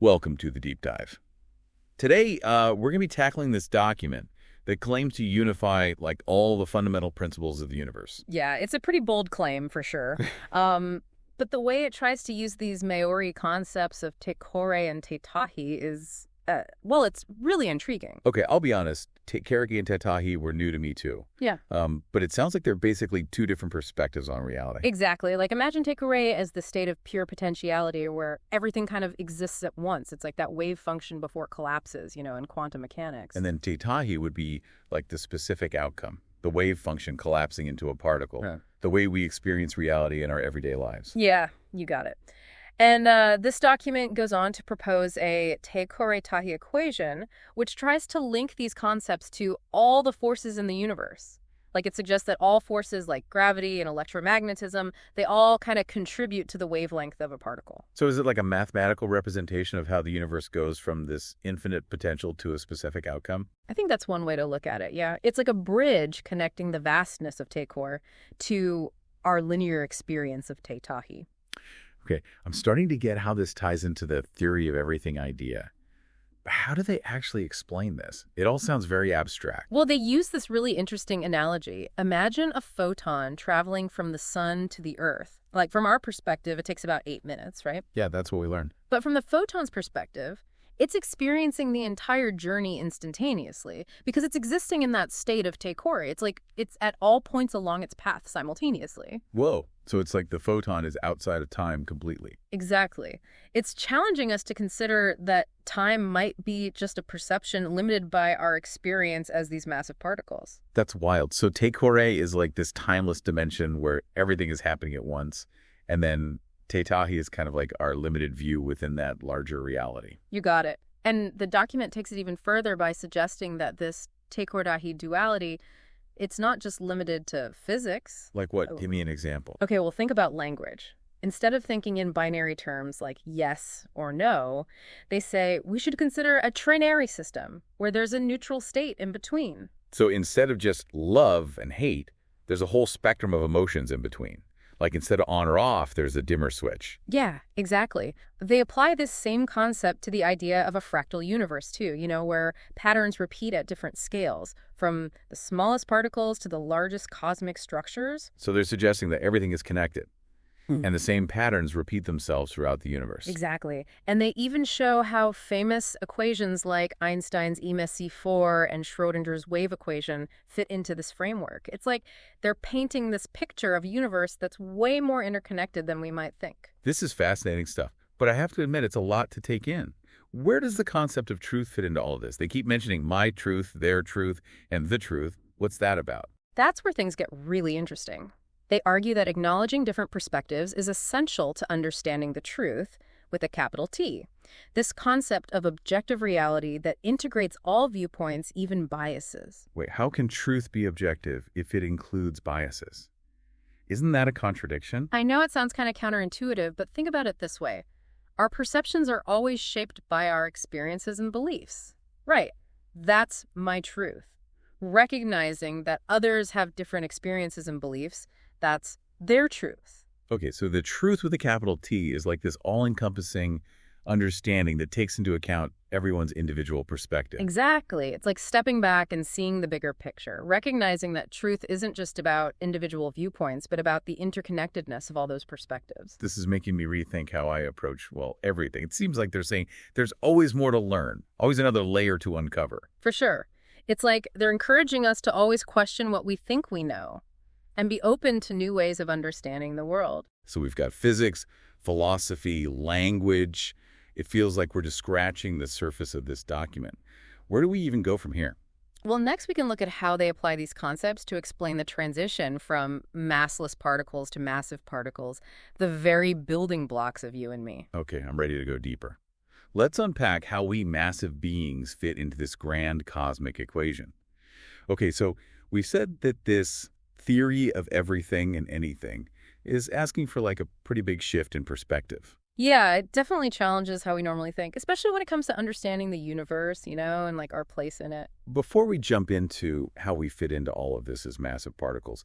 Welcome to the Deep Dive. Today, we're going to be tackling this document that claims to unify all the fundamental principles of the universe. Yeah, it's a pretty bold claim for sure. But the way it tries to use these Maori concepts of tK1 and tK is, well, it's really intriguing. Okay, I'll be honest. Kariki and tK were new to me too. Yeah. But it sounds like they're basically two different perspectives on reality. Exactly. Like imagine tK1 as the state of pure potentiality where everything kind of exists at once. It's like that wave function before it collapses, in quantum mechanics. And then tK would be like the specific outcome, the wave function collapsing into a particle, the way we experience reality in our everyday lives. Yeah, you got it. And this document goes on to propose a tK1 equation, which tries to link these concepts to all the forces in the universe. Like it suggests that all forces like gravity and electromagnetism, they all kind of contribute to the wavelength of a particle. So is it like a mathematical representation of how the universe goes from this infinite potential to a specific outcome? I think that's one way to look at it, yeah. It's like a bridge connecting the vastness of tK to our linear experience of tK. Okay, I'm starting to get how this ties into the theory of everything idea. But how do they actually explain this? It all sounds very abstract. Well, they use this really interesting analogy. Imagine a photon traveling from the sun to the earth. Like from our perspective, it takes about 8 minutes, right? Yeah, that's what we learned. But from the photon's perspective, it's experiencing the entire journey instantaneously because it's existing in that state of tK. It's like it's at all points along its path simultaneously. Whoa. So it's like the photon is outside of time completely. Exactly. It's challenging us to consider that time might be just a perception limited by our experience as these massive particles. That's wild. So tK is like this timeless dimension where everything is happening at once, and then tK is kind of like our limited view within that larger reality. You got it. And the document takes it even further by suggesting that this tK duality, it's not just limited to physics. Like what? Give me an example. Okay, well, think about language. Instead of thinking in binary terms like yes or no, they say we should consider a trinary system where there's a neutral state in between. So instead of just love and hate, there's a whole spectrum of emotions in between. Like instead of on or off, there's a dimmer switch. Yeah, exactly. They apply this same concept to the idea of a fractal universe too, where patterns repeat at different scales, from the smallest particles to the largest cosmic structures. So they're suggesting that everything is connected. And the same patterns repeat themselves throughout the universe. Exactly. And they even show how famous equations like Einstein's E-4 and Schrodinger's wave equation fit into this framework. It's like they're painting this picture of a universe that's way more interconnected than we might think. This is fascinating stuff, but I have to admit it's a lot to take in. Where does the concept of truth fit into all of this? They keep mentioning my truth, their truth, and the truth. What's that about? That's where things get really interesting. They argue that acknowledging different perspectives is essential to understanding the truth with a capital T. This concept of objective reality that integrates all viewpoints, even biases. Wait, how can truth be objective if it includes biases? Isn't that a contradiction? I know it sounds kind of counterintuitive, but think about it this way. Our perceptions are always shaped by our experiences and beliefs. Right. That's my truth. Recognizing that others have different experiences and beliefs, that's their truth. Okay, so the truth with a capital T is like this all-encompassing understanding that takes into account everyone's individual perspective. Exactly. It's like stepping back and seeing the bigger picture, recognizing that truth isn't just about individual viewpoints, but about the interconnectedness of all those perspectives. This is making me rethink how I approach, everything. It seems like they're saying there's always more to learn, always another layer to uncover. For sure. It's like they're encouraging us to always question what we think we know and be open to new ways of understanding the world. So we've got physics, philosophy, language. It feels like we're just scratching the surface of this document. Where do we even go from here? Well, next we can look at how they apply these concepts to explain the transition from massless particles to massive particles, the very building blocks of you and me. Okay, I'm ready to go deeper. Let's unpack how we massive beings fit into this grand cosmic equation. Okay, so we've said that this theory of everything and anything is asking for like a pretty big shift in perspective. Yeah, it definitely challenges how we normally think, especially when it comes to understanding the universe, and like our place in it. Before we jump into how we fit into all of this as massive particles,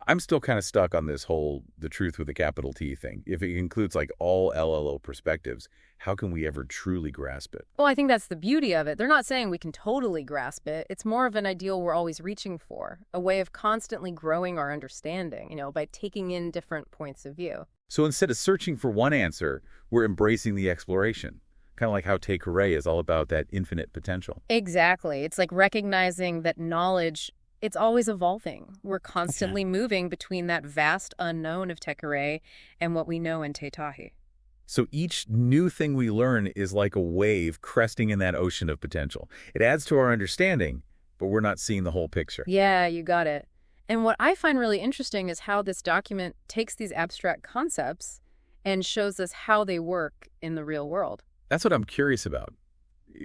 I'm still kind of stuck on this whole the truth with a capital T thing. If it includes like all LLO perspectives, how can we ever truly grasp it? Well, I think that's the beauty of it. They're not saying we can totally grasp it. It's more of an ideal we're always reaching for, a way of constantly growing our understanding, by taking in different points of view. So instead of searching for one answer, we're embracing the exploration. Kind of like how tK1 is all about that infinite potential. Exactly. It's like recognizing that knowledge, it's always evolving. We're constantly moving between that vast unknown of tK1 and what we know in tK. So each new thing we learn is like a wave cresting in that ocean of potential. It adds to our understanding, but we're not seeing the whole picture. Yeah, you got it. And what I find really interesting is how this document takes these abstract concepts and shows us how they work in the real world. That's what I'm curious about.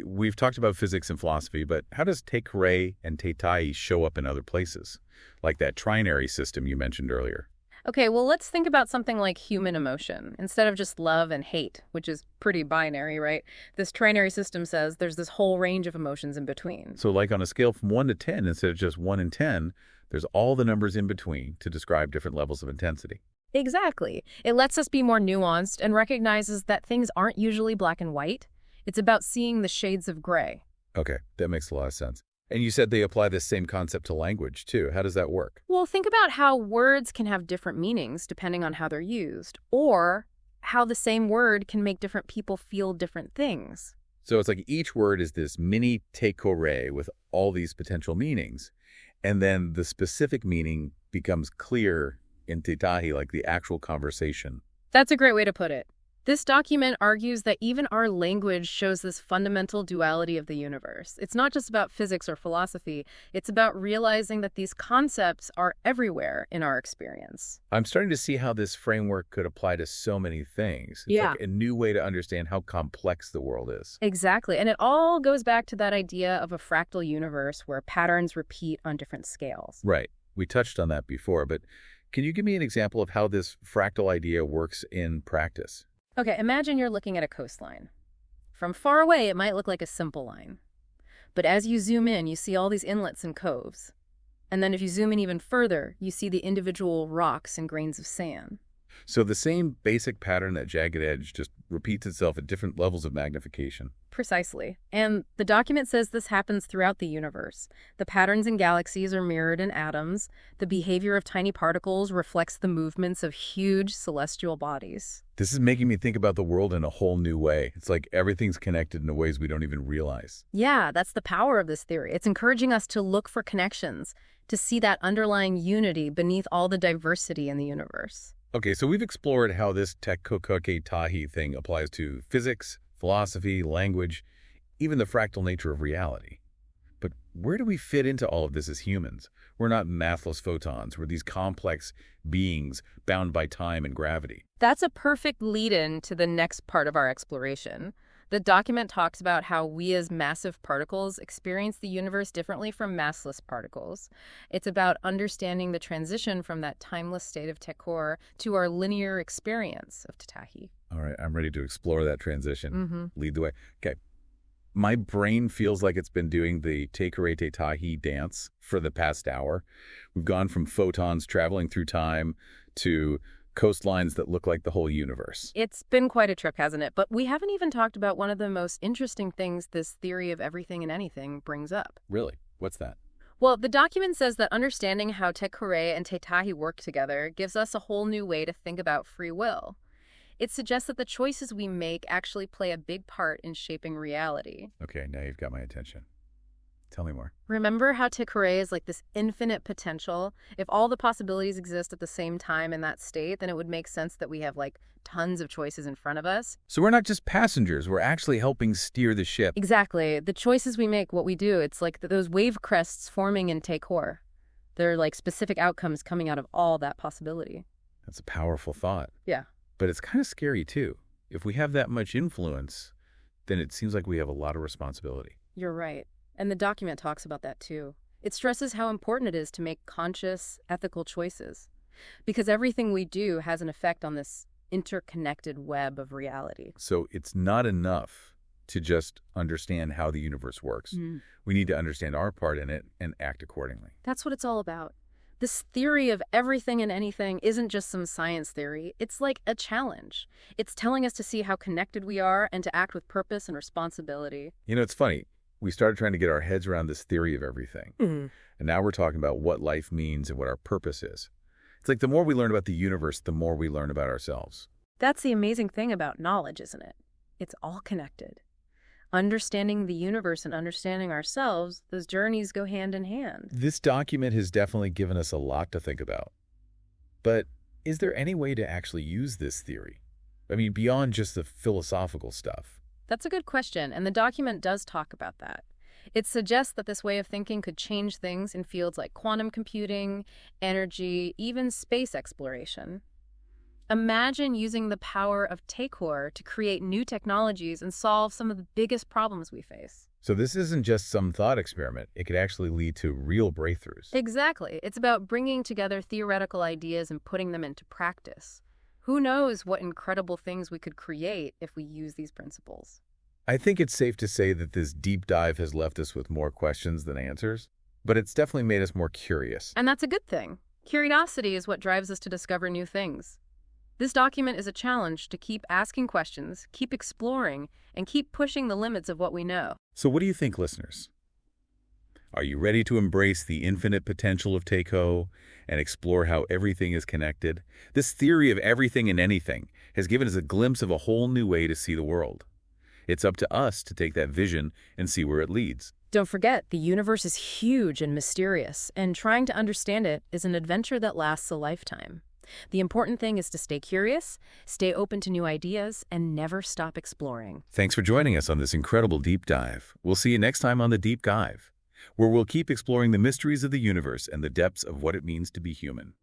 We've talked about physics and philosophy, but how does tK1 and tK show up in other places? Like that trinary system you mentioned earlier. Okay, well, let's think about something like human emotion. Instead of just love and hate, which is pretty binary, right? This trinary system says there's this whole range of emotions in between. So like on a scale from 1 to 10, instead of just 1 and 10, there's all the numbers in between to describe different levels of intensity. Exactly. It lets us be more nuanced and recognizes that things aren't usually black and white. It's about seeing the shades of gray. Okay, that makes a lot of sense. And you said they apply this same concept to language, too. How does that work? Well, think about how words can have different meanings depending on how they're used, or how the same word can make different people feel different things. So it's like each word is this mini tK1 with all these potential meanings, and then the specific meaning becomes clear in tK, like the actual conversation. That's a great way to put it. This document argues that even our language shows this fundamental duality of the universe. It's not just about physics or philosophy. It's about realizing that these concepts are everywhere in our experience. I'm starting to see how this framework could apply to so many things. It's like a new way to understand how complex the world is. Exactly. And it all goes back to that idea of a fractal universe where patterns repeat on different scales. Right. We touched on that before, but can you give me an example of how this fractal idea works in practice? Okay, imagine you're looking at a coastline. From far away, it might look like a simple line. But as you zoom in, you see all these inlets and coves. And then if you zoom in even further, you see the individual rocks and grains of sand. So the same basic pattern, that jagged edge, just repeats itself at different levels of magnification. Precisely. And the document says this happens throughout the universe. The patterns in galaxies are mirrored in atoms. The behavior of tiny particles reflects the movements of huge celestial bodies. This is making me think about the world in a whole new way. It's like everything's connected in ways we don't even realize. Yeah, that's the power of this theory. It's encouraging us to look for connections, to see that underlying unity beneath all the diversity in the universe. Okay, so we've explored how this tK1 thing applies to physics, philosophy, language, even the fractal nature of reality. But where do we fit into all of this as humans? We're not mathless photons. We're these complex beings bound by time and gravity. That's a perfect lead-in to the next part of our exploration. The document talks about how we as massive particles experience the universe differently from massless particles. It's about understanding the transition from that timeless state of tK to our linear experience of tK. All right, I'm ready to explore that transition. Mm-hmm. Lead the way. Okay. My brain feels like it's been doing the tK tK dance for the past hour. We've gone from photons traveling through time to coastlines that look like the whole universe. It's been quite a trip, hasn't it? But we haven't even talked about one of the most interesting things this theory of everything and anything brings up. Really? What's that? Well, the document says that understanding how tK and tK work together gives us a whole new way to think about free will. It suggests that the choices we make actually play a big part in shaping reality. Okay, now you've got my attention. Tell me more. Remember how tK is like this infinite potential? If all the possibilities exist at the same time in that state, then it would make sense that we have like tons of choices in front of us. So we're not just passengers, we're actually helping steer the ship. Exactly. The choices we make, what we do, it's like those wave crests forming in tK. They're like specific outcomes coming out of all that possibility. That's a powerful thought. Yeah. But it's kind of scary too. If we have that much influence, then it seems like we have a lot of responsibility. You're right. And the document talks about that too. It stresses how important it is to make conscious, ethical choices. Because everything we do has an effect on this interconnected web of reality. So it's not enough to just understand how the universe works. We need to understand our part in it and act accordingly. That's what it's all about. This theory of everything and anything isn't just some science theory. It's like a challenge. It's telling us to see how connected we are and to act with purpose and responsibility. You know, it's funny. We started trying to get our heads around this theory of everything. Mhm. And now we're talking about what life means and what our purpose is. It's like the more we learn about the universe, the more we learn about ourselves. That's the amazing thing about knowledge, isn't it? It's all connected. Understanding the universe and understanding ourselves, those journeys go hand in hand. This document has definitely given us a lot to think about. But is there any way to actually use this theory? I mean, beyond just the philosophical stuff. That's a good question, and the document does talk about that. It suggests that this way of thinking could change things in fields like quantum computing, energy, even space exploration. Imagine using the power of tK1 to create new technologies and solve some of the biggest problems we face. So this isn't just some thought experiment. It could actually lead to real breakthroughs. Exactly. It's about bringing together theoretical ideas and putting them into practice. Who knows what incredible things we could create if we use these principles? I think it's safe to say that this deep dive has left us with more questions than answers, but it's definitely made us more curious. And that's a good thing. Curiosity is what drives us to discover new things. This document is a challenge to keep asking questions, keep exploring, and keep pushing the limits of what we know. So what do you think, listeners? Are you ready to embrace the infinite potential of tK1 and explore how everything is connected? This theory of everything and anything has given us a glimpse of a whole new way to see the world. It's up to us to take that vision and see where it leads. Don't forget, the universe is huge and mysterious, and trying to understand it is an adventure that lasts a lifetime. The important thing is to stay curious, stay open to new ideas, and never stop exploring. Thanks for joining us on this incredible deep dive. We'll see you next time on The Deep Dive, where we'll keep exploring the mysteries of the universe and the depths of what it means to be human.